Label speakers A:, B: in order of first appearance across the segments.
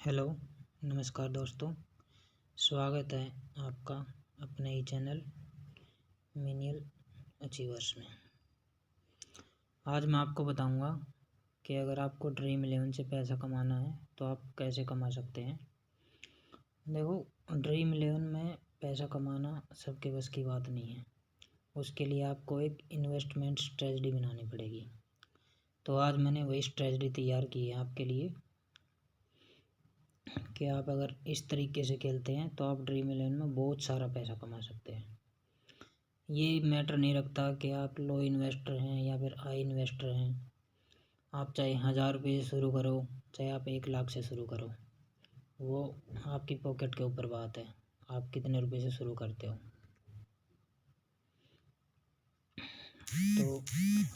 A: Hello, नमस्कार दोस्तों। स्वागत है आपका अपने ही चैनल मिनियल अचीवर्स में। आज मैं आपको बताऊंगा कि अगर आपको ड्रीम इलेवन से पैसा कमाना है तो आप कैसे कमा सकते हैं। देखो, ड्रीम इलेवन में पैसा कमाना सबके बस की बात नहीं है। उसके लिए आपको एक इन्वेस्टमेंट स्ट्रेटजी बनानी पड़ेगी। तो आज मैंने वही स्ट्रेटजी तैयार की है आपके लिए कि आप अगर इस तरीके से खेलते हैं तो आप ड्रीम इलेवन में बहुत सारा पैसा कमा सकते हैं। ये मैटर नहीं रखता कि आप लो इन्वेस्टर हैं या फिर हाई इन्वेस्टर हैं। आप चाहे 1000 रुपये से शुरू करो, चाहे आप 1 लाख से शुरू करो, वो आपकी पॉकेट के ऊपर बात है, आप कितने रुपए से शुरू करते हो। तो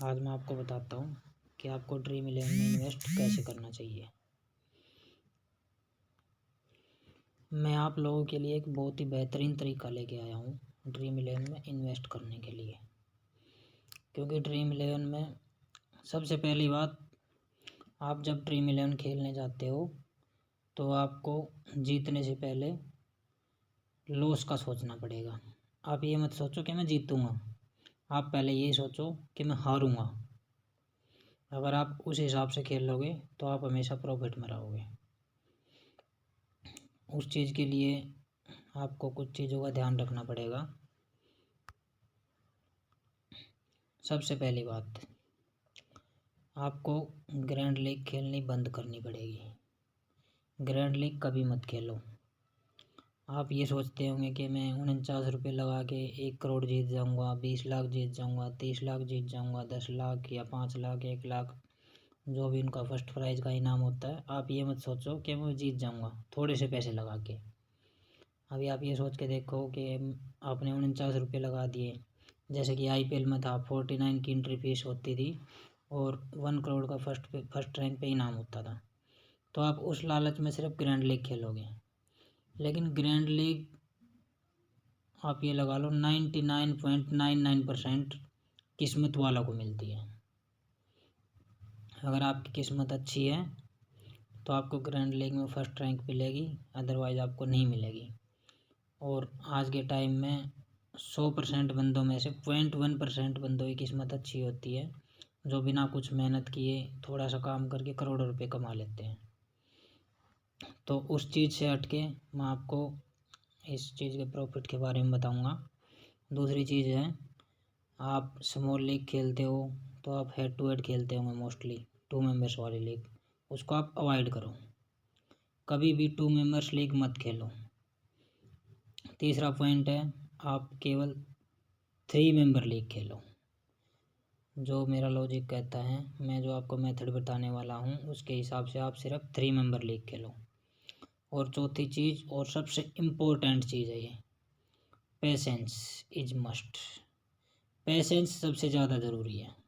A: आज मैं आपको बताता हूँ कि आपको ड्रीम इलेवन में इन्वेस्ट कैसे करना चाहिए। मैं आप लोगों के लिए एक बहुत ही बेहतरीन तरीका लेके आया हूँ ड्रीम इलेवन में इन्वेस्ट करने के लिए। क्योंकि ड्रीम इलेवन में सबसे पहली बात, आप जब ड्रीम इलेवन खेलने जाते हो तो आपको जीतने से पहले लॉस का सोचना पड़ेगा। आप ये मत सोचो कि मैं जीतूंगा, आप पहले ये सोचो कि मैं हारूंगा। अगर आप उस हिसाब से खेल लोगे तो आप हमेशा प्रॉफिट में रहोगे। उस चीज़ के लिए आपको कुछ चीज़ों का ध्यान रखना पड़ेगा। सबसे पहली बात, आपको ग्रैंड लीग खेलनी बंद करनी पड़ेगी। ग्रैंड लीग कभी मत खेलो। आप ये सोचते होंगे कि मैं 49 रुपये लगा के 1 करोड़ जीत जाऊंगा, 20 लाख जीत जाऊंगा, 30 लाख जीत जाऊंगा, 10 लाख या 5 लाख, 1 लाख, जो भी उनका फर्स्ट प्राइज़ का इनाम होता है। आप ये मत सोचो कि मैं जीत जाऊंगा थोड़े से पैसे लगा के। अभी आप ये सोच के देखो कि आपने 49 रुपये लगा दिए, जैसे कि IPL में था 49 की एंट्री फीस होती थी और 1 करोड़ का फर्स्ट रैंक पे इनाम होता था। तो आप उस लालच में सिर्फ ग्रैंड लीग खेलोगे। लेकिन ग्रैंड लीग आप ये लगा लो 99.99% किस्मत वालों को मिलती है। अगर आपकी किस्मत अच्छी है तो आपको ग्रैंड लीग में फर्स्ट रैंक मिलेगी, अदरवाइज़ आपको नहीं मिलेगी। और आज के टाइम में 100% बंदों में से 0.1% बंदों की किस्मत अच्छी होती है, जो बिना कुछ मेहनत किए थोड़ा सा काम करके करोड़ों रुपए कमा लेते हैं। तो उस चीज़ से हटके मैं आपको इस चीज़ के प्रॉफिट के बारे में बताऊंगा। दूसरी चीज़ है, आप स्मॉल लीग खेलते हो तो आप हेड टू हेड खेलते होंगे मोस्टली, 2 मेंबर्स वाली लीग, उसको आप अवॉइड करो। कभी भी 2 मेंबर्स लीग मत खेलो। तीसरा पॉइंट है, आप केवल 3 मेंबर लीग खेलो। जो मेरा लॉजिक कहता है, मैं जो आपको मेथड बताने वाला हूँ उसके हिसाब से आप सिर्फ 3 मेंबर लीग खेलो। और चौथी चीज़ और सबसे इम्पोर्टेंट चीज़ है ये, पेशेंस इज मस्ट। पेशेंस सबसे ज़्यादा ज़रूरी है।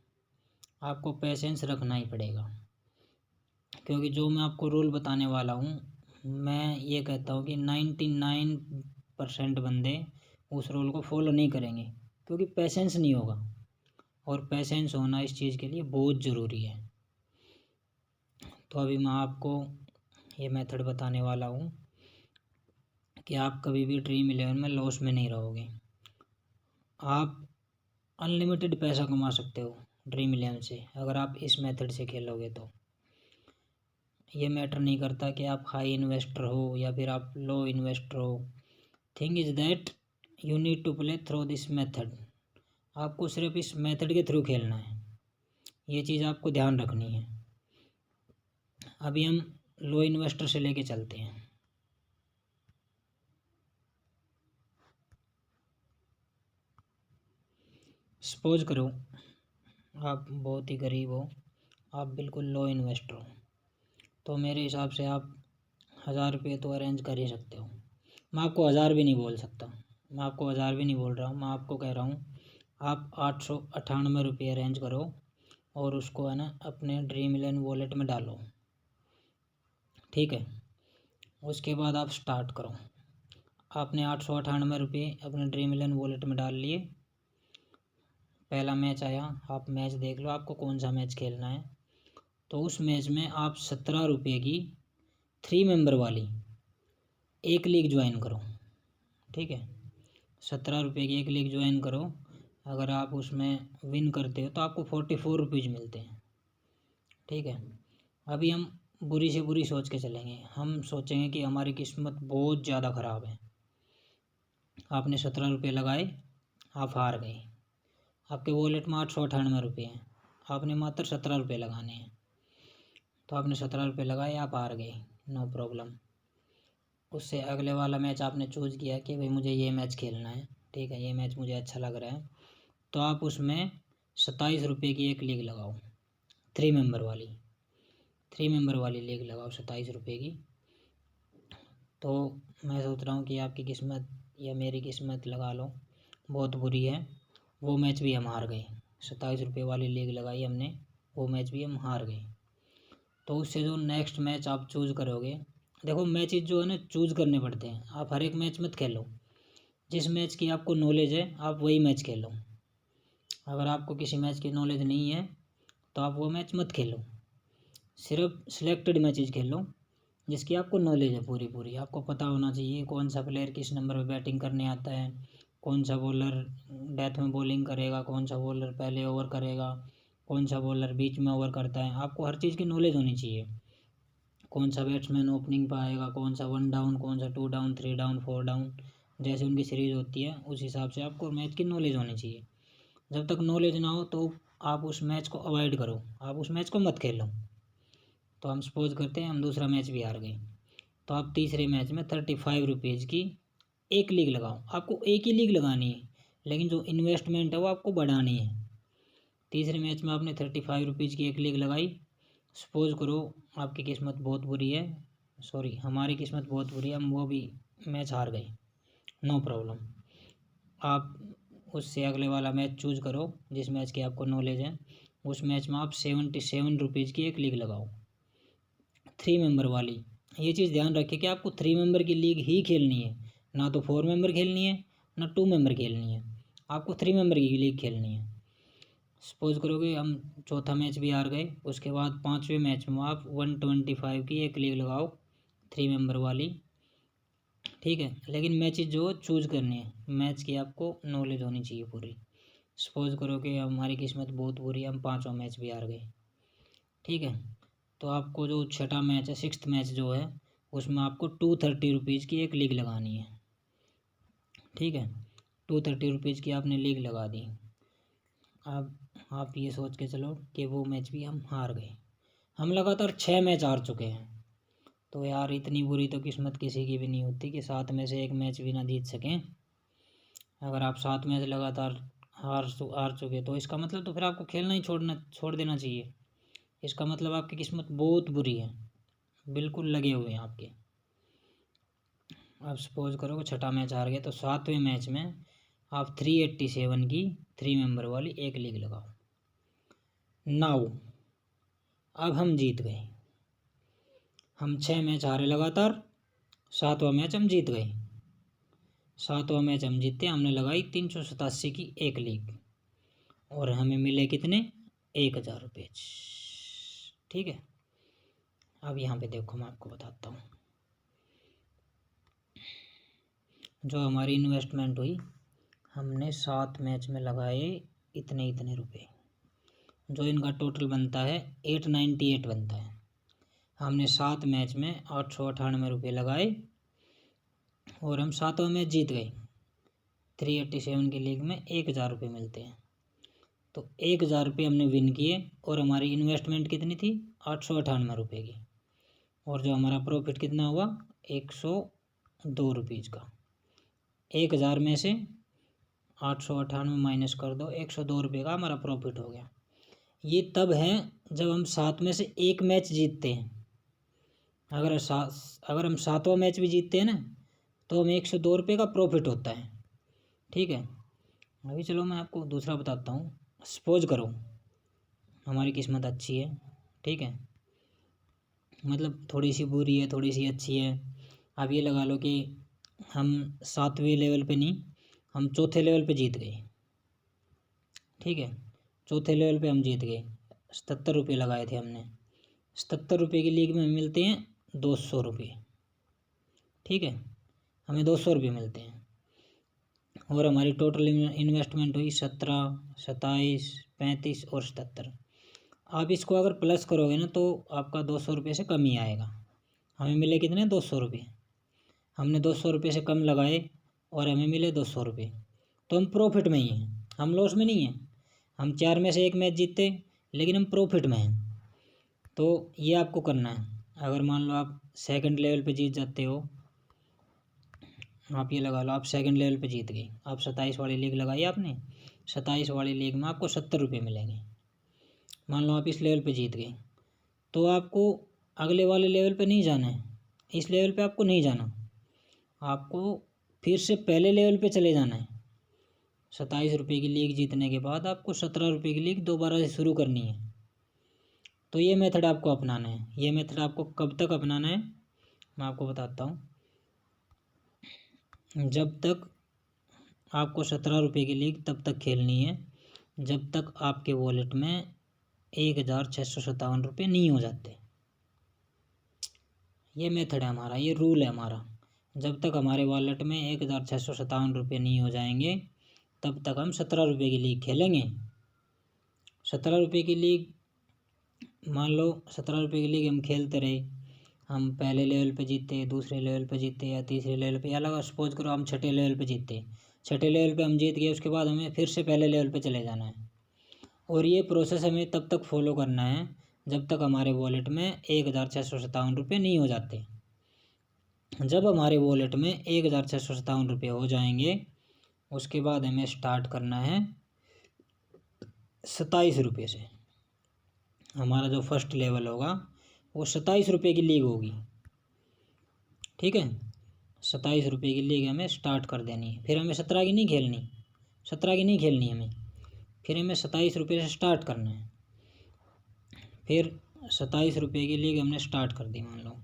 A: आपको पेशेंस रखना ही पड़ेगा, क्योंकि जो मैं आपको रूल बताने वाला हूँ, मैं ये कहता हूँ कि 99% बंदे उस रूल को फॉलो नहीं करेंगे, क्योंकि पेशेंस नहीं होगा। और पेशेंस होना इस चीज़ के लिए बहुत ज़रूरी है। तो अभी मैं आपको ये मेथड बताने वाला हूँ कि आप कभी भी ड्रीम इलेवन में लॉस में नहीं रहोगे। आप अनलिमिटेड पैसा कमा सकते हो ड्रीम इलेवन से अगर आप इस मेथड से खेलोगे। तो ये मैटर नहीं करता कि आप हाई इन्वेस्टर हो या फिर आप लो इन्वेस्टर हो। Thing is that you need to play through this method. आपको सिर्फ इस मेथड के थ्रू खेलना है, ये चीज़ आपको ध्यान रखनी है। अभी हम लो इन्वेस्टर से लेके चलते हैं। सपोज करो आप बहुत ही गरीब हो, आप बिल्कुल लो इन्वेस्टर हो, तो मेरे हिसाब से आप 1000 रुपये तो अरेंज कर ही सकते हो। मैं आपको 1000 भी नहीं बोल सकता, मैं आपको 1000 भी नहीं बोल रहा हूँ, मैं आपको कह रहा हूँ आप 898 रुपये अरेंज करो और उसको है ना अपने ड्रीम इलेवन वॉलेट में डालो। ठीक है, उसके बाद आप स्टार्ट करो। आपने 898 रुपये अपने ड्रीम इलेवन वॉलेट में डाल लिए। पहला मैच आया, आप मैच देख लो आपको कौन सा मैच खेलना है। तो उस मैच में आप 17 रुपये की 3 मेंबर वाली एक लीग ज्वाइन करो। ठीक है, 17 रुपये की एक लीग ज्वाइन करो। अगर आप उसमें विन करते हो तो आपको 44 रुपीज़ मिलते हैं। ठीक है, अभी हम बुरी से बुरी सोच के चलेंगे। हम सोचेंगे कि हमारी किस्मत बहुत ज़्यादा ख़राब है। आपने 17 रुपये लगाए, आप हार गए। आपके वॉलेट में 898 रुपये हैं, आपने मात्र 17 रुपये लगाने हैं। तो आपने 17 रुपये लगाए, आप हार गए, नो प्रॉब्लम। उससे अगले वाला मैच आपने चूज़ किया कि भाई मुझे ये मैच खेलना है। ठीक है, ये मैच मुझे अच्छा लग रहा है, तो आप उसमें 27 रुपये की एक लीग लगाओ, 3 मेंबर वाली लीग लगाओ 27 रुपये की। तो मैं सोच रहा हूँ कि आपकी किस्मत या मेरी किस्मत लगा लो बहुत बुरी है। वो मैच भी हम हार गए, 27 रुपये वाली लीग लगाई हमने, वो मैच भी हम हार गए। तो उससे जो नेक्स्ट मैच आप चूज़ करोगे, देखो मैचेस जो है ना चूज़ करने पड़ते हैं। आप हर एक मैच मत खेलो, जिस मैच की आपको नॉलेज है आप वही मैच खेलो। अगर आपको किसी मैच की नॉलेज नहीं है तो आप वो मैच मत खेलो, सिर्फ सिलेक्टेड मैचेस खेलो जिसकी आपको नॉलेज है पूरी। आपको पता होना चाहिए कौन सा प्लेयर किस नंबर पे बैटिंग करने आता है, कौन सा बॉलर डेथ में बॉलिंग करेगा, कौन सा बॉलर पहले ओवर करेगा, कौन सा बॉलर बीच में ओवर करता है। आपको हर चीज़ की नॉलेज होनी चाहिए। कौन सा बैट्समैन ओपनिंग पर आएगा, कौन सा 1 डाउन, कौन सा 2 डाउन, 3 डाउन, 4 डाउन, जैसे उनकी सीरीज़ होती है उस हिसाब से आपको मैच की नॉलेज होनी चाहिए। जब तक नॉलेज ना हो तो आप उस मैच को अवॉइड करो, आप उस मैच को मत खेलो। तो हम सपोज करते हैं हम दूसरा मैच भी हार गए, तो आप तीसरे मैच में 35 रुपीज़ की एक लीग लगाओ। आपको एक ही लीग लगानी है, लेकिन जो इन्वेस्टमेंट है वो आपको बढ़ानी है। तीसरे मैच में आपने 35 रुपीज़ की एक लीग लगाई। सपोज करो आपकी किस्मत बहुत बुरी है, सॉरी हमारी किस्मत बहुत बुरी है, हम वो भी मैच हार गए, नो प्रॉब्लम। आप उससे अगले वाला मैच चूज़ करो जिस मैच की आपको नॉलेज है। उस मैच में आप 77 रुपीज़ की एक लीग लगाओ, 3 मेंबर वाली। ये चीज़ ध्यान रखें कि आपको 3 मेंबर की लीग ही खेलनी है, ना तो 4 मेंबर खेलनी है ना 2 मेंबर खेलनी है, आपको 3 मेंबर की लीग खेलनी है। सपोज करोगे हम चौथा मैच भी हार गए, उसके बाद पाँचवें मैच में आप 125 की एक लीग लगाओ 3 मेंबर वाली। ठीक है, लेकिन मैचेस जो चूज़ करनी है, मैच की आपको नॉलेज होनी चाहिए पूरी। सपोज करो कि हमारी किस्मत बहुत बुरी है, हम पाँचों मैच भी हार गए। ठीक है, तो आपको जो छठा मैच है, सिक्स्थ मैच जो है, उसमें आपको 230 रुपीज़ की एक लीग लगानी है। ठीक है, 230 रुपीज़ की आपने लीग लगा दी। अब आप ये सोच के चलो कि वो मैच भी हम हार गए। हम लगातार 6 मैच हार चुके हैं। तो यार इतनी बुरी तो किस्मत किसी की भी नहीं होती कि 7 में से एक मैच भी ना जीत सकें। अगर आप 7 मैच लगातार हार चुके तो इसका मतलब तो फिर आपको खेलना ही छोड़ देना चाहिए। इसका मतलब आपकी किस्मत बहुत बुरी है, बिल्कुल लगे हुए हैं आपके। अब सपोज करो कि छठा मैच हार गए, तो 7वें मैच में आप 387 की 3 मेंबर वाली एक लीग लगाओ। नाउ अब हम जीत गए, हम 6 मैच हारे लगातार, 7वां मैच हम जीत गए। 7वां मैच हम जीते, हमने लगाई 387 की एक लीग और हमें मिले कितने, 1000 रुपये। ठीक है, अब यहाँ पे देखो मैं आपको बताता हूँ। जो हमारी इन्वेस्टमेंट हुई, हमने 7 मैच में लगाए इतने रुपए, जो इनका टोटल बनता है 898 बनता है। हमने 7 मैच में 898 रुपये लगाए और हम 7वां मैच जीत गए। 387 की लीग में 1000 रुपये मिलते हैं, तो 1000 रुपये हमने विन किए और हमारी इन्वेस्टमेंट कितनी थी, 898 रुपये की। और जो हमारा प्रॉफिट कितना हुआ, 102 रुपीज़ का। 1000 में से 898 माइनस कर दो, 102 रुपये का हमारा प्रॉफिट हो गया। ये तब है जब हम 7 में से एक मैच जीतते हैं। अगर हम 7वां मैच भी जीतते हैं ना, तो हमें 102 रुपये का प्रॉफिट होता है। ठीक है, अभी चलो मैं आपको दूसरा बताता हूँ। सपोज करो हमारी किस्मत अच्छी है, ठीक है, मतलब थोड़ी सी बुरी है, थोड़ी सी अच्छी है। आप ये लगा लो कि हम 7वें लेवल पे नहीं, हम चौथे लेवल पे जीत गए। ठीक है, चौथे लेवल पे हम जीत गए, 77 रुपये लगाए थे हमने। 77 रुपये की लीग में मिलते हैं 200 रुपये। ठीक है, हमें 200 रुपये मिलते हैं। और हमारी टोटल इन्वेस्टमेंट हुई 17, 27, 35 और 77। आप इसको अगर प्लस करोगे ना तो आपका 200 रुपये से कम ही आएगा। हमें मिले कितने, 200 रुपये। हमने 200 रुपये से कम लगाए और हमें मिले 200 रुपये, तो हम प्रॉफिट में ही हैं, हम लॉस में नहीं हैं। हम 4 में से 1 मैच जीते लेकिन हम प्रॉफिट में हैं। तो ये आपको करना है। अगर मान लो आप सेकंड लेवल पे जीत जाते हो, आप ये लगा लो आप सेकंड लेवल पे जीत गए, आप 27 वाली लीग लगाई आपने, 27 वाली लीग में आपको 70 रुपये मिलेंगे। मान लो आप इस लेवल पे जीत गए, तो आपको अगले वाले लेवल पे नहीं जाना है, इस लेवल पे आपको नहीं जाना, आपको फिर से पहले लेवल पे चले जाना है। 27 रुपये की लीग जीतने के बाद आपको 17 रुपये की लीग दोबारा से शुरू करनी है। तो ये मेथड आपको अपनाना है। ये मेथड आपको कब तक अपनाना है मैं आपको बताता हूँ। जब तक आपको 17 रुपये की लीग तब तक खेलनी है जब तक आपके वॉलेट में 1657 रुपये नहीं हो जाते। ये मेथड है हमारा, ये रूल है हमारा। जब तक हमारे वॉलेट में 1657 रुपये नहीं हो जाएंगे तब तक हम 17 रुपये की लीग खेलेंगे। 17 रुपये की लीग, मान लो 17 रुपये की लीग हम खेलते रहे, हम पहले लेवल पे जीते, दूसरे लेवल पे जीते या तीसरे लेवल पे, या लगा सपोज करो हम छठे लेवल पे जीते, छठे लेवल पे हम जीत गए, उसके बाद हमें फिर से पहले लेवल पे चले जाना है। और ये प्रोसेस हमें तब तक फॉलो करना है जब तक हमारे वॉलेट में 1657 रुपये नहीं हो जाते। जब हमारे वॉलेट में 1657 रुपये हो जाएंगे उसके बाद हमें स्टार्ट करना है 27 रुपये से। हमारा जो फर्स्ट लेवल होगा वो 27 रुपये की लीग होगी। ठीक है, 27 रुपये की लीग हमें स्टार्ट कर देनी है। फिर हमें 17 की नहीं खेलनी, 17 की नहीं खेलनी हमें, फिर हमें 27 रुपये से स्टार्ट करना है। फिर 27 रुपये की लीग हमने स्टार्ट कर दी मान लो,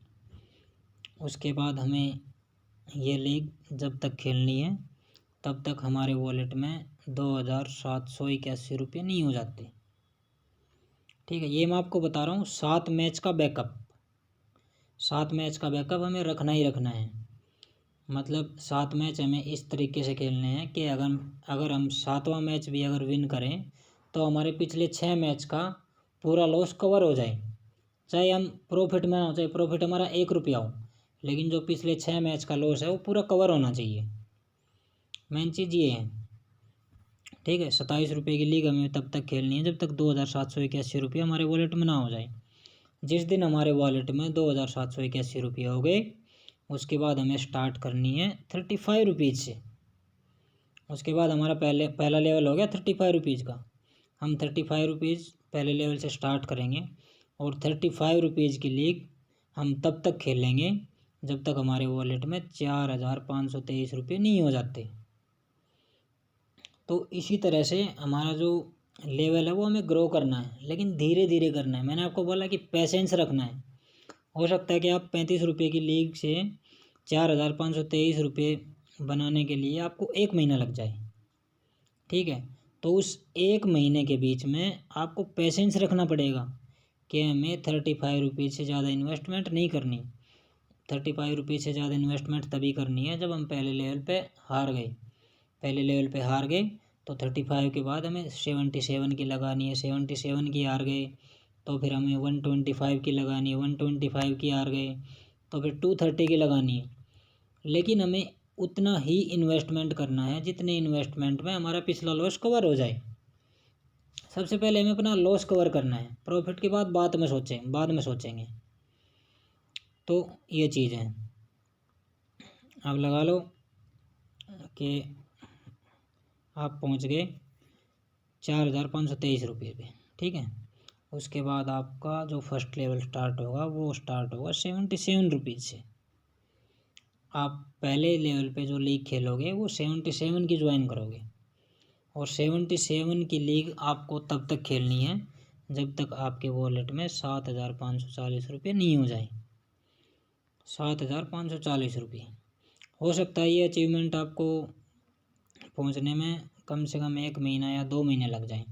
A: उसके बाद हमें ये लीग जब तक खेलनी है तब तक हमारे वॉलेट में 2781 रुपये नहीं हो जाते। ठीक है, ये मैं आपको बता रहा हूँ 7 मैच का बैकअप। 7 मैच का बैकअप हमें रखना ही रखना है। मतलब 7 मैच हमें इस तरीके से खेलने हैं कि अगर हम 7वां मैच भी अगर विन करें तो हमारे पिछले 6 मैच का पूरा लॉस कवर हो जाए। चाहे हम प्रॉफिट में ना हो, चाहे प्रॉफिट हमारा 1 रुपया हो, लेकिन जो पिछले 6 मैच का लॉस है वो पूरा कवर होना चाहिए। मेन चीज़ ये है। ठीक है, 27 रुपये की लीग हमें तब तक खेलनी है जब तक 2781 रुपये हमारे वॉलेट में ना हो जाए। जिस दिन हमारे वॉलेट में 2781 रुपये हो गए उसके बाद हमें स्टार्ट करनी है 35 रुपीज़ से। उसके बाद हमारा पहला लेवल हो गया 35 रुपीज़ का। हम 35 रुपीज़ पहले लेवल से स्टार्ट करेंगे और 35 रुपीज़ की लीग हम तब तक खेलेंगे जब तक हमारे वॉलेट में 4523 रुपये नहीं हो जाते। तो इसी तरह से हमारा जो लेवल है वो हमें ग्रो करना है, लेकिन धीरे धीरे करना है। मैंने आपको बोला कि पेशेंस रखना है। हो सकता है कि आप 35 रुपये की लीग से 4523 रुपये बनाने के लिए आपको 1 महीना लग जाए। ठीक है, तो उस 1 महीने के बीच में आपको पेशेंस रखना पड़ेगा कि हमें 35 रुपये से ज़्यादा इन्वेस्टमेंट नहीं करनी। 35 रुपये से ज़्यादा इन्वेस्टमेंट तभी करनी है जब हम पहले लेवल पे हार गए। पहले लेवल पे हार गए तो 35 के बाद हमें 77 की लगानी है। 77 की हार गए तो फिर हमें 125 की लगानी है। 125 की हार गए तो फिर 230 की लगानी है। लेकिन हमें उतना ही इन्वेस्टमेंट करना है जितने इन्वेस्टमेंट में हमारा पिछला लॉस कवर हो जाए। सबसे पहले हमें अपना लॉस कवर करना है, प्रॉफिट के बाद बाद में सोचेंगे। तो ये चीज़ है। अब लगा लो कि आप पहुंच गए 4523 रुपये पे। ठीक है, उसके बाद आपका जो फर्स्ट लेवल स्टार्ट होगा वो स्टार्ट होगा 77 रुपीज़ से। आप पहले लेवल पे जो लीग खेलोगे वो 77 की ज्वाइन करोगे और 77 की लीग आपको तब तक खेलनी है जब तक आपके वॉलेट में 7540 रुपये नहीं हो जाए। 7540 रुपये। हो सकता है ये अचीवमेंट आपको पहुंचने में कम से कम 1 महीना या 2 महीने लग जाएं,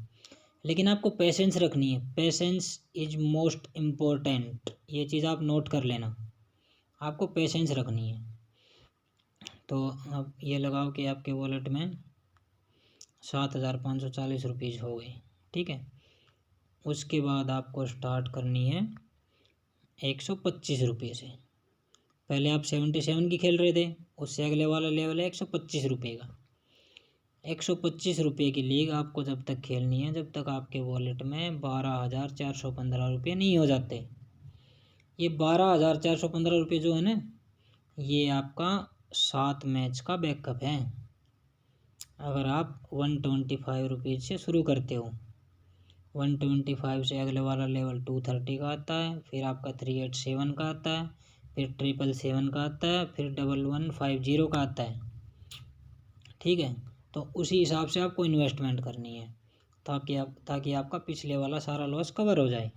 A: लेकिन आपको पेशेंस रखनी है। पेशेंस इज मोस्ट इम्पोर्टेंट, ये चीज़ आप नोट कर लेना। आपको पेशेंस रखनी है। तो अब ये लगाओ कि आपके वॉलेट में 7,540 रुपीज़ हो गए, ठीक है। उसके बाद आपको स्टार्ट करनी है 125 रुपये से। पहले आप 77 की खेल रहे थे, उससे अगले वाला लेवल है 125 रुपये का। 125 रुपये की लीग आपको जब तक खेलनी है जब तक आपके वॉलेट में 12,415 रुपये नहीं हो जाते। ये 12,415 रुपये जो है ना, ये आपका 7 मैच का बैकअप है। अगर आप 125 रुपीज़ से शुरू करते हो, 125 से अगले वाला लेवल 230 का आता है, फिर आपका 387 का आता है, फिर 777 का आता है, फिर 1150 का आता है, ठीक है। तो उसी हिसाब से आपको इन्वेस्टमेंट करनी है ताकि आपका पिछले वाला सारा लॉस कवर हो जाए।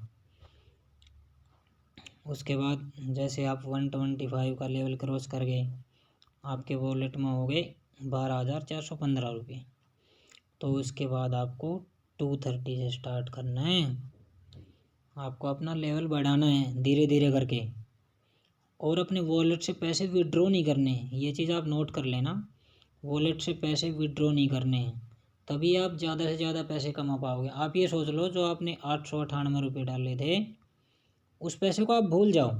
A: उसके बाद जैसे आप 125 का लेवल क्रॉस कर गए, आपके वॉलेट में हो गए 12,415 रुपये। तो उसके बाद आपको 230 से स्टार्ट करना है। आपको अपना लेवल बढ़ाना है धीरे धीरे करके, और अपने वॉलेट से पैसे विड्रॉ नहीं करने हैं। ये चीज़ आप नोट कर लेना, वॉलेट से पैसे विड्रॉ नहीं करने हैं, तभी आप ज़्यादा से ज़्यादा पैसे कमा पाओगे। आप ये सोच लो, जो आपने 898 रुपये डाले थे उस पैसे को आप भूल जाओ,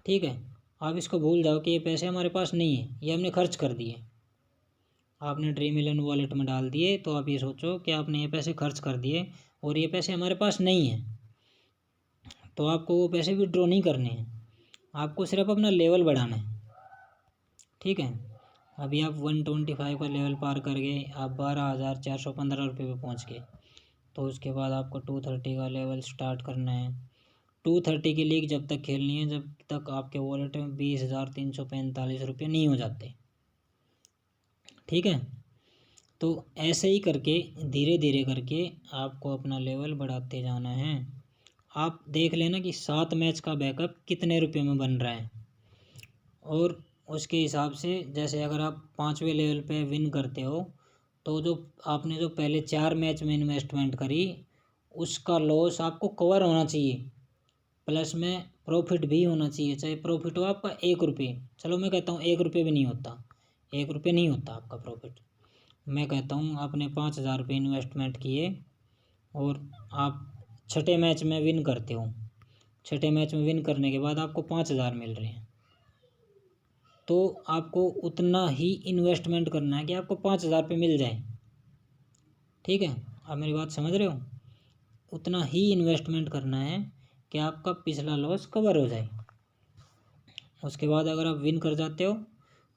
A: ठीक है। आप इसको भूल जाओ कि ये पैसे हमारे पास नहीं है, ये हमने खर्च कर दिए। आपने ड्रीम इलेवन वॉलेट में डाल दिए, तो आप ये सोचो कि आपने ये पैसे खर्च कर दिए और ये पैसे हमारे पास नहीं है। तो आपको वो पैसे विड्रॉ नहीं करने हैं, आपको सिर्फ अपना लेवल बढ़ाना है, ठीक है। अभी आप 125 का लेवल पार कर गए, आप 12,415 रुपये पे पहुँच गए। तो उसके बाद आपको 230 का लेवल स्टार्ट करना है। 230 की लीग जब तक खेलनी है जब तक आपके वॉलेट में 20,345 रुपये नहीं हो जाते, ठीक है। तो ऐसे ही करके धीरे धीरे करके आपको अपना लेवल बढ़ाते जाना है। आप देख लेना कि 7 मैच का बैकअप कितने रुपए में बन रहा है, और उसके हिसाब से जैसे अगर आप 5वें लेवल पे विन करते हो तो जो आपने जो पहले 4 मैच में इन्वेस्टमेंट करी उसका लॉस आपको कवर होना चाहिए, प्लस में प्रॉफिट भी होना चाहिए। चाहे प्रॉफिट हो आपका 1 रुपये, चलो मैं कहता हूँ 1 रुपये भी नहीं होता, 1 रुपये नहीं होता आपका प्रॉफिट। मैं कहता हूँ आपने 5,000 रुपये इन्वेस्टमेंट किए और आप छठे मैच में विन करते हो, छठे मैच में विन करने के बाद आपको 5,000 मिल रहे हैं, तो आपको उतना ही इन्वेस्टमेंट करना है कि आपको 5,000 रुपये मिल जाए, ठीक है। आप मेरी बात समझ रहे हो, उतना ही इन्वेस्टमेंट करना है कि आपका पिछला लॉस कवर हो जाए। उसके बाद अगर आप विन कर जाते हो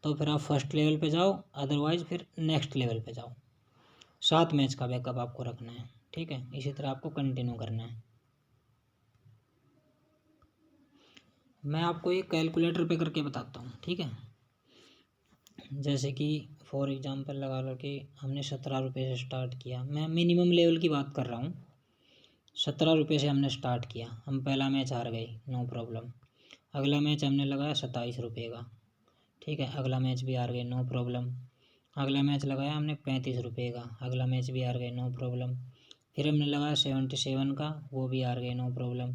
A: तो फिर आप फर्स्ट लेवल पे जाओ, अदरवाइज़ फिर नेक्स्ट लेवल पे जाओ। 7 मैच का बैकअप आपको रखना है, ठीक है। इसी तरह आपको कंटिन्यू करना है। मैं आपको एक कैलकुलेटर पे करके बताता हूँ, ठीक है। जैसे कि फॉर एग्जांपल लगा लो कि हमने 17 रुपये से स्टार्ट किया, मैं मिनिमम लेवल की बात कर रहा हूँ। 17 रुपये से हमने स्टार्ट किया, हम पहला मैच हार गए, नो प्रॉब्लम। अगला मैच हमने लगाया 27 रुपये का, ठीक है, अगला मैच भी हार गए, नो प्रॉब्लम। अगला मैच लगाया हमने 35 रुपये का, अगला मैच भी हार गए, नो प्रॉब्लम। फिर हमने लगाया 77 का, वो भी हार गए, नो प्रॉब्लम।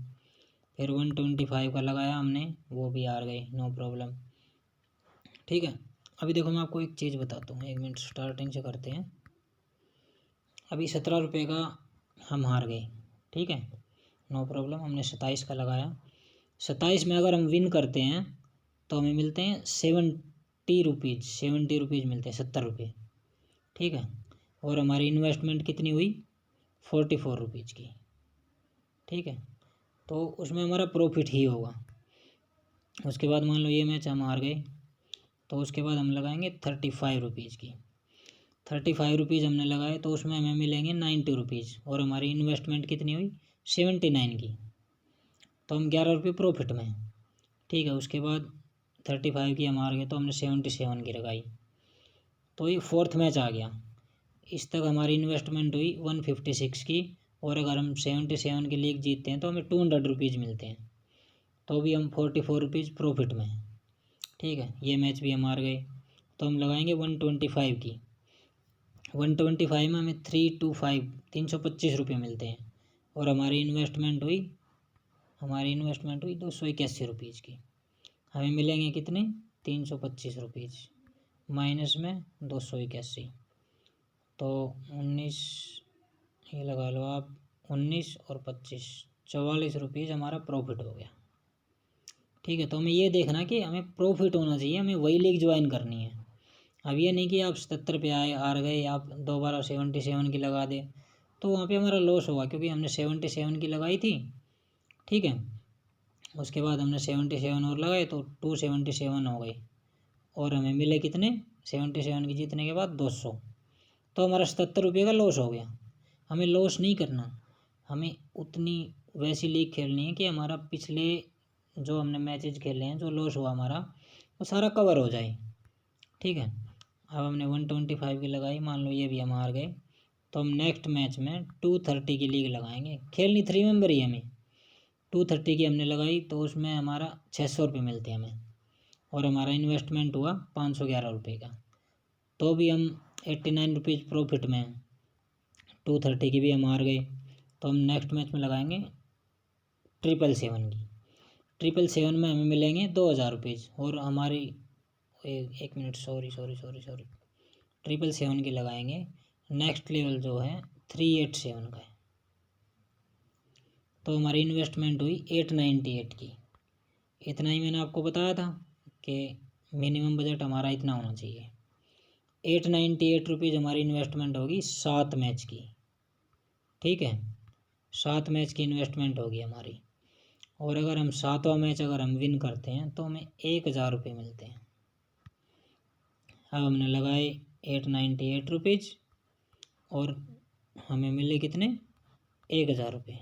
A: फिर 125 का लगाया हमने, वो भी हार गए, नो प्रॉब्लम, ठीक है। अभी देखो मैं आपको एक चीज़ बताता हूँ, 1 मिनट स्टार्टिंग से करते हैं। अभी 17 रुपये का हम हार गए, ठीक है, नो प्रॉब्लम। हमने 27 का लगाया, 27 में अगर हम विन करते हैं तो हमें मिलते हैं 70 रुपीज़ मिलते हैं, 70 रुपये, ठीक है। और हमारी इन्वेस्टमेंट कितनी हुई, 44 रुपीज़ की, ठीक है। तो उसमें हमारा प्रॉफिट ही होगा। उसके बाद मान लो ये मैच हम हार गए, तो उसके बाद हम लगाएंगे 35 रुपीज़ की। 35 रुपीज़ हमने लगाए तो उसमें हमें मिलेंगे 90 रुपीज़, और हमारी इन्वेस्टमेंट कितनी हुई, 79 की। तो हम 11 रुपये प्रॉफिट में, ठीक है। उसके बाद 35 की हम हार गए तो हमने 77 की लगाई, तो ये 4th मैच आ गया। इस तक हमारी इन्वेस्टमेंट हुई 156 की, और अगर हम 77 की लीग जीतते हैं तो हमें 200 रुपीज़ मिलते हैं, तो भी हम 44 रुपीज़ प्रॉफिट में, ठीक है। ये मैच भी हम हार गए, तो हम लगाएंगे 125 की। 125 में हमें 325 रुपये मिलते हैं, और हमारी इन्वेस्टमेंट हुई 281 रुपीज़ की। हमें मिलेंगे कितने 325 रुपीज़, माइनस में 281, तो 19, ये लगा लो आप 19 और 25, 44 रुपीज़ हमारा प्रॉफिट हो गया। ठीक है, तो हमें ये देखना कि हमें प्रॉफिट होना चाहिए, हमें वही लीग ज्वाइन करनी है। अब ये नहीं कि आप 77 पे हार गए, आप दोबारा 77 की लगा दे, तो वहाँ पे हमारा लॉस होगा, क्योंकि हमने 77 की लगाई थी। ठीक है, उसके बाद हमने 77 और लगाए तो 277 हो गई, और हमें मिले कितने 77 की जीतने के बाद 200, तो हमारा 77 रुपये का लॉस हो गया। हमें लॉस नहीं करना, हमें उतनी वैसी लीग खेलनी है कि हमारा पिछले जो हमने मैचेज खेले हैं, जो लॉस हुआ हमारा, वो सारा कवर हो जाए। ठीक है, अब हमने 125 की लगाई, मान लो ये भी हम हार गए, तो हम नेक्स्ट मैच में 230 की लीग लगाएंगे। खेलनी 3 मेंबर ही हमें, 230 की हमने लगाई तो उसमें हमारा 600 रुपये मिलते हैं हमें, और हमारा इन्वेस्टमेंट हुआ 511 रुपये का, तो भी हम 89 रुपीज़ प्रॉफिट में हैं। 230 की भी हम हार गए, तो हम नेक्स्ट मैच में लगाएंगे 777 की। 777 में हमें मिलेंगे 2000 रुपीज़, और हमारी एक मिनट, सॉरी 777 की लगाएंगे। नेक्स्ट लेवल जो है 387 का है, तो हमारी इन्वेस्टमेंट हुई 898 की। इतना ही मैंने आपको बताया था कि मिनिमम बजट हमारा इतना होना चाहिए। 898 रुपीज़ हमारी इन्वेस्टमेंट होगी 7 मैच की। ठीक है, 7 मैच की इन्वेस्टमेंट होगी हमारी, और अगर हम 7वां मैच अगर हम विन करते हैं तो हमें 1000 रुपये मिलते हैं। अब हमने लगाए 898 रुपीज़, और हमें मिले कितने 1000 रुपये,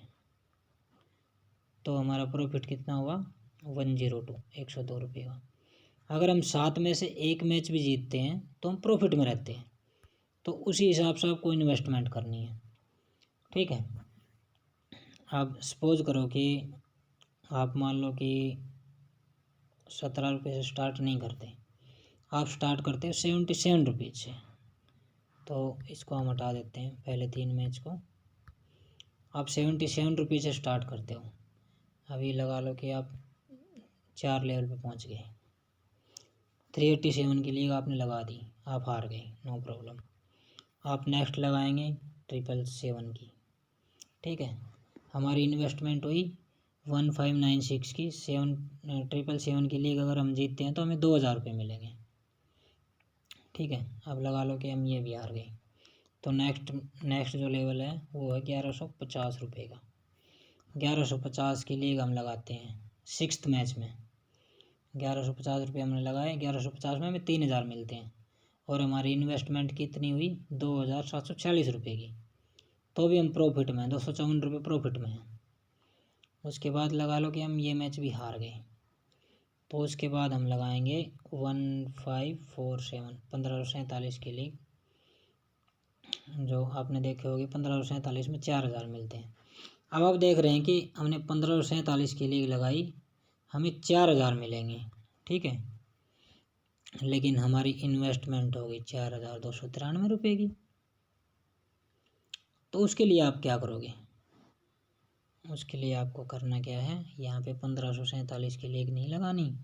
A: तो हमारा प्रॉफिट कितना हुआ 102, 102 रुपये का। अगर हम 7 में से एक मैच भी जीतते हैं तो हम प्रॉफिट में रहते हैं, तो उसी हिसाब से आपको इन्वेस्टमेंट करनी है। ठीक है, आप सपोज करो कि आप मान लो कि 17 रुपये से स्टार्ट नहीं करते, आप स्टार्ट करते हो 77 रुपीज़ से, तो इसको हम हटा देते हैं पहले 3 मैच को। आप 77 रुपीज़ से स्टार्ट करते हो, अभी लगा लो कि आप 4 लेवल पे पहुंच गए, 387 की लीग आपने लगा दी, आप हार गए, नो प्रॉब्लम। आप नेक्स्ट लगाएंगे 777 की। ठीक है, हमारी इन्वेस्टमेंट हुई 1596 की। 777 की लीग अगर हम जीतते हैं तो हमें 2000 रुपये मिलेंगे। ठीक है, अब लगा लो कि हम ये भी हार गए, तो नेक्स्ट जो लेवल है वो है 1150 रुपये का। 1150 की लीग हम लगाते हैं 6th मैच में। 1150 रुपये हमने लगाए, 1150 में हमें 3000 मिलते हैं, और हमारी इन्वेस्टमेंट कितनी हुई 2746 रुपये की, तो भी हम प्रॉफिट में हैं, 254 रुपये प्रॉफिट में हैं। उसके बाद लगा लो कि हम ये मैच भी हार गए, तो उसके बाद हम लगाएंगे 1547, 1547 के लिए, जो आपने देखे होंगे 1547 में 4000 मिलते हैं। अब आप देख रहे हैं कि हमने 1547 के लिए लगाई, हमें 4000 मिलेंगे। ठीक है, लेकिन हमारी इन्वेस्टमेंट हो गई 4293 रुपये की, तो उसके लिए आप क्या करोगे, उसके लिए आपको करना क्या है, यहाँ पे 1547 की लीग नहीं लगानी।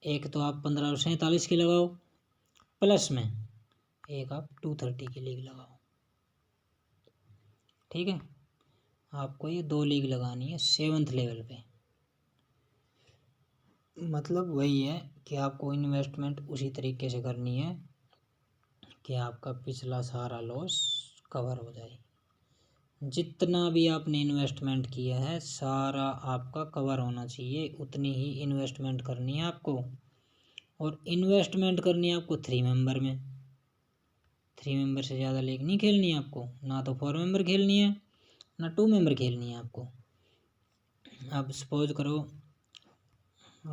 A: एक तो आप 1547 की लगाओ, प्लस में एक आप 230 की लीग लगाओ। ठीक है, आपको ये 2 लीग लगानी है 7th लेवल पे। मतलब वही है कि आपको इन्वेस्टमेंट उसी तरीके से करनी है कि आपका पिछला सारा लॉस कवर हो जाए। जितना भी आपने इन्वेस्टमेंट किया है सारा आपका कवर होना चाहिए, उतनी ही इन्वेस्टमेंट करनी है आपको, और इन्वेस्टमेंट करनी है आपको 3 मेंबर में। 3 मेंबर से ज़्यादा लीग नहीं खेलनी है आपको, ना तो 4 मेंबर खेलनी है ना 2 मेंबर खेलनी है आपको। अब सपोज करो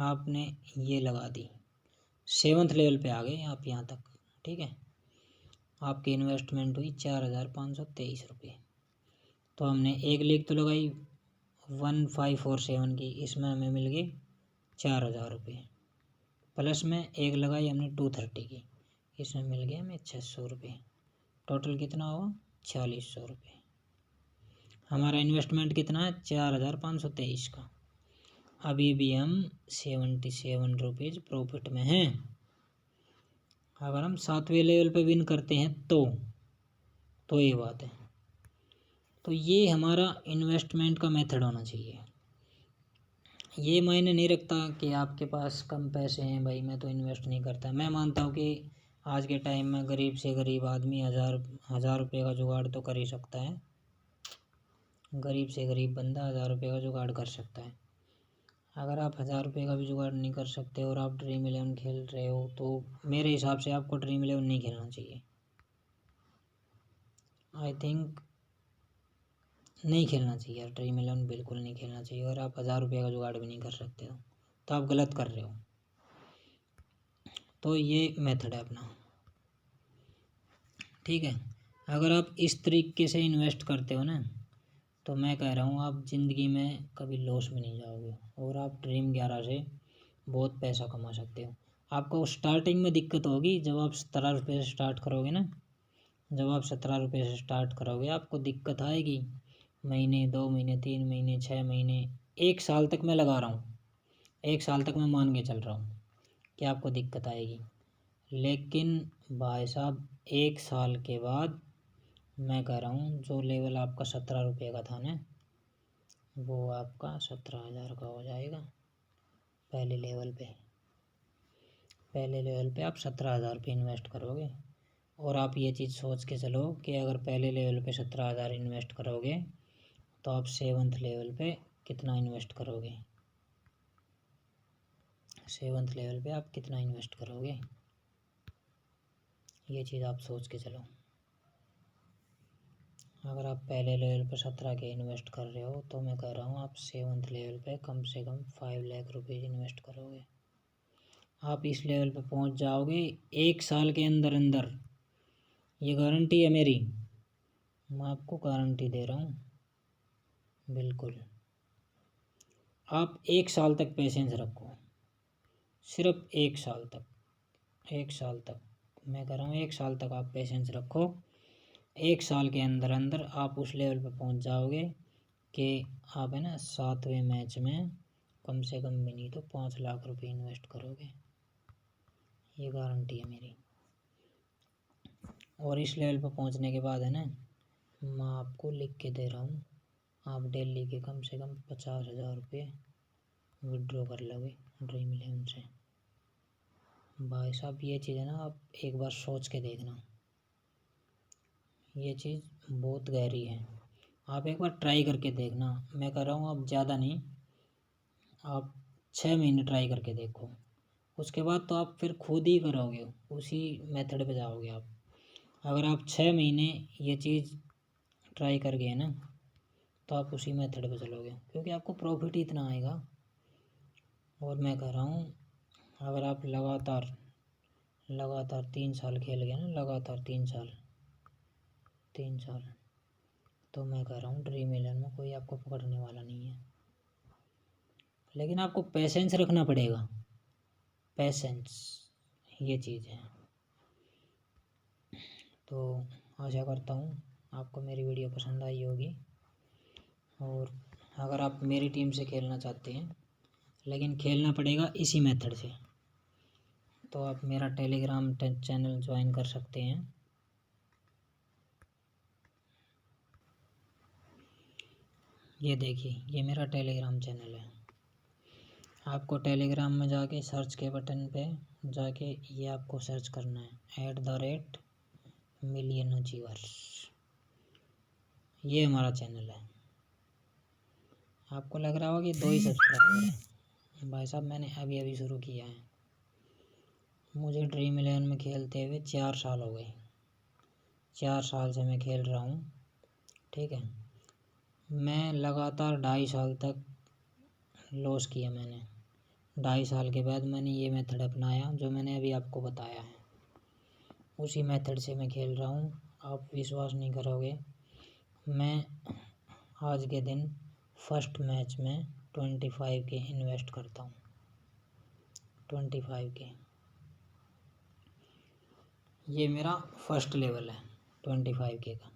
A: आपने ये लगा दी, 7th लेवल पे आ गए आप यहाँ तक। ठीक है, आपकी इन्वेस्टमेंट हुई 4523 रुपये, तो हमने एक लीग तो लगाई 1547 की, इसमें हमें मिल गए 4000 रुपये, प्लस में एक लगाई हमने 230 की, इसमें मिल गए हमें 600 रुपये, टोटल कितना हुआ 4600 रुपये। हमारा इन्वेस्टमेंट कितना है 4523 का। अभी भी हम 77 रुपीज़ प्रॉफिट में हैं। अगर हम 7वें लेवल पे विन करते हैं तो ये बात है। तो ये हमारा इन्वेस्टमेंट का मेथड होना चाहिए। ये मायने नहीं रखता कि आपके पास कम पैसे हैं, भाई मैं तो इन्वेस्ट नहीं करता। मैं मानता हूँ कि आज के टाइम में गरीब से गरीब आदमी हज़ार रुपये का जुगाड़ तो कर ही सकता है। गरीब से गरीब बंदा 1000 रुपये का जुगाड़ कर सकता है। अगर आप 1000 रुपये का भी जुगाड़ नहीं कर सकते और आप ड्रीम 11 खेल रहे हो, तो मेरे हिसाब से आपको ड्रीम 11 नहीं खेलना चाहिए। आई थिंक नहीं खेलना चाहिए यार, ड्रीम 11 बिल्कुल नहीं खेलना चाहिए। अगर आप 1000 रुपये का जुगाड़ भी नहीं कर सकते हो तो आप गलत कर रहे हो। तो ये मेथड है अपना, ठीक है। अगर आप इस तरीके से इन्वेस्ट करते हो ना, तो मैं कह रहा हूँ आप ज़िंदगी में कभी लॉस में नहीं जाओगे और आप ड्रीम 11 से बहुत पैसा कमा सकते हो। आपको स्टार्टिंग में दिक्कत होगी, जब आप 17 रुपये से स्टार्ट करोगे ना, जब आप 17 रुपये से स्टार्ट करोगे आपको दिक्कत आएगी। महीने, 2 महीने, 3 महीने, 6 महीने, 1 साल तक मैं लगा रहा हूँ, 1 साल तक मैं मान के चल रहा हूँ कि आपको दिक्कत आएगी। लेकिन भाई साहब 1 साल के बाद मैं कह रहा हूँ जो लेवल आपका 17 रुपये का था ना, वो आपका 17,000 का हो जाएगा। पहले लेवल पे आप 17,000 पे इन्वेस्ट करोगे। और आप ये चीज़ सोच के चलो कि अगर पहले लेवल पे 17,000 इन्वेस्ट करोगे तो आप 7th लेवल पे कितना इन्वेस्ट करोगे, 7th लेवल पे आप कितना इन्वेस्ट करोगे, ये चीज़ आप सोच के चलो। अगर आप पहले लेवल पे 17 के इन्वेस्ट कर रहे हो, तो मैं कह रहा हूँ आप 7th लेवल पे कम से कम 5 लाख रुपये इन्वेस्ट करोगे। आप इस लेवल पे पहुँच जाओगे 1 साल के अंदर अंदर, ये गारंटी है मेरी, मैं आपको गारंटी दे रहा हूँ बिल्कुल। आप 1 साल तक पेशेंस रखो, सिर्फ 1 साल तक, 1 साल तक मैं कह रहा हूँ, 1 साल तक आप पेशेंस रखो। 1 साल के अंदर अंदर आप उस लेवल पे पहुँच जाओगे कि आप है ना 7वें मैच में कम से कम भी नहीं तो 5 लाख रुपए इन्वेस्ट करोगे, ये गारंटी है मेरी। और इस लेवल पर पहुंचने के बाद है ना, मैं आपको लिख के दे रहा हूँ, आप डेली के कम से कम 50,000 रुपये विड्रॉ कर लोगे ड्रीम 11 से। भाई साहब ये चीज़ है ना, आप एक बार सोच के देखना, ये चीज़ बहुत गहरी है। आप एक बार ट्राई करके देखना। मैं कह रहा हूँ आप ज़्यादा नहीं, आप 6 महीने ट्राई करके देखो, उसके बाद तो आप फिर खुद ही करोगे, उसी मेथड पे जाओगे आप। अगर आप 6 महीने ये चीज़ ट्राई कर गए ना, तो आप उसी मेथड पे चलोगे, क्योंकि आपको प्रॉफिट ही इतना आएगा। और मैं कह रहा हूँ अगर आप लगातार 3 साल खेल गए ना, लगातार 3 साल, तो मैं कह रहा हूँ ड्रीम 11 में कोई आपको पकड़ने वाला नहीं है। लेकिन आपको पेशेंस रखना पड़ेगा, पेशेंस ये चीज़ है। तो आशा करता हूँ आपको मेरी वीडियो पसंद आई होगी। और अगर आप मेरी टीम से खेलना चाहते हैं, लेकिन खेलना पड़ेगा इसी मेथड से, तो आप मेरा टेलीग्राम चैनल ज्वाइन कर सकते हैं। ये देखिए, ये मेरा टेलीग्राम चैनल है। आपको टेलीग्राम में जाके सर्च के बटन पे जाके ये आपको सर्च करना है @million achievers, ये हमारा चैनल है। आपको लग रहा होगा कि 2 ही सब्सक्राइबर हैं, भाई साहब मैंने अभी अभी शुरू किया है। मुझे ड्रीम 11 में खेलते हुए 4 साल हो गए, 4 साल से मैं खेल रहा हूँ, ठीक है। मैं लगातार 2.5 साल तक लॉस किया मैंने। 2.5 साल के बाद मैंने ये मेथड अपनाया जो मैंने अभी आपको बताया है, उसी मेथड से मैं खेल रहा हूँ। आप विश्वास नहीं करोगे, मैं आज के दिन फर्स्ट मैच में 25 के इन्वेस्ट करता हूँ, 25 के। ये मेरा फर्स्ट लेवल है 25 के का,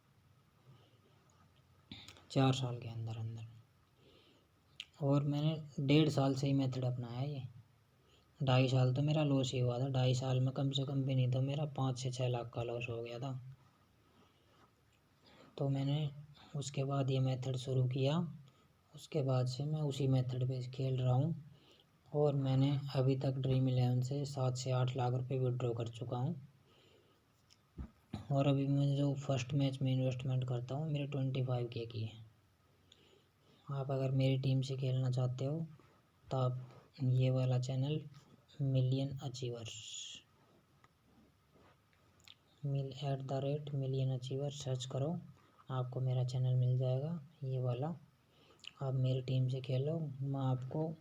A: 4 साल के अंदर अंदर। और मैंने 1.5 साल से ही मेथड अपनाया है ये। 2.5 साल तो मेरा लॉस ही हुआ था। 2.5 साल में कम से कम भी नहीं तो मेरा 5 से 6 लाख का लॉस हो गया था। तो मैंने उसके बाद ये मेथड शुरू किया। उसके बाद से मैं उसी मेथड पे खेल रहा हूँ और मैंने अभी तक ड्रीम 11 से 7 से 8 लाख रुपए विड्रॉ कर चुका हूँ। और अभी मैं जो फर्स्ट मैच में इन्वेस्टमेंट करता हूँ मेरे 25K की है। आप अगर मेरी टीम से खेलना चाहते हो तो आप ये वाला चैनल मिलियन अचीवर सर्च करो, आपको मेरा चैनल मिल जाएगा ये वाला। आप मेरी टीम से खेलो। मैं आपको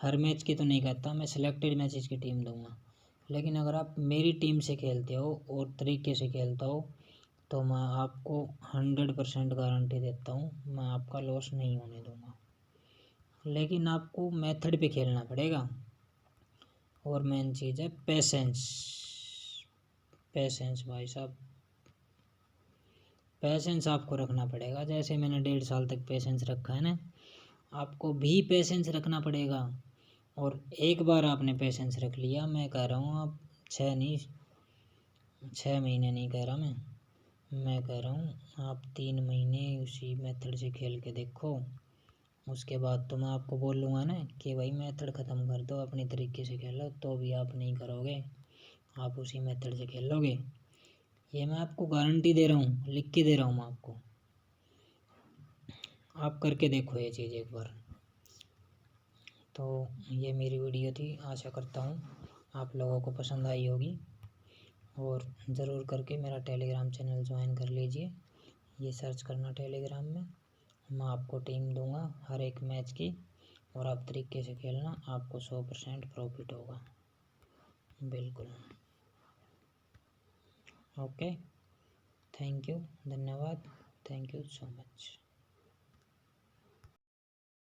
A: हर मैच की तो नहीं कहता, मैं सिलेक्टेड मैचेस की टीम दूंगा। लेकिन अगर आप मेरी टीम से खेलते हो और तरीके से खेलते हो तो मैं आपको 100% गारंटी देता हूँ, मैं आपका लॉस नहीं होने दूंगा। लेकिन आपको मेथड पे खेलना पड़ेगा। और मेन चीज़ है पेशेंस। पेशेंस भाई साहब, पेशेंस आपको रखना पड़ेगा। जैसे मैंने 1.5 साल तक पेशेंस रखा है ना, आपको भी पेशेंस रखना पड़ेगा। और एक बार आपने पेशेंस रख लिया, मैं कह रहा हूँ आप 6 महीने नहीं कह रहा मैं कह रहा हूँ आप 3 महीने उसी मेथड से खेल के देखो। उसके बाद तो मैं आपको बोलूँगा ना कि भाई मेथड ख़त्म कर दो, अपने तरीके से खेलो, तो भी आप नहीं करोगे, आप उसी मेथड से खेलोगे। ये मैं आपको गारंटी दे रहा हूँ, लिख के दे रहा हूँ मैं आपको। आप करके देखो ये चीज़ एक बार। तो ये मेरी वीडियो थी, आशा करता हूँ आप लोगों को पसंद आई होगी। और ज़रूर करके मेरा टेलीग्राम चैनल ज्वाइन कर लीजिए। ये सर्च करना टेलीग्राम में, मैं आपको टीम दूंगा हर एक मैच की और आप तरीके से खेलना, आपको 100% प्रॉफिट होगा बिल्कुल। ओके, थैंक यू, धन्यवाद, थैंक यू सो मच।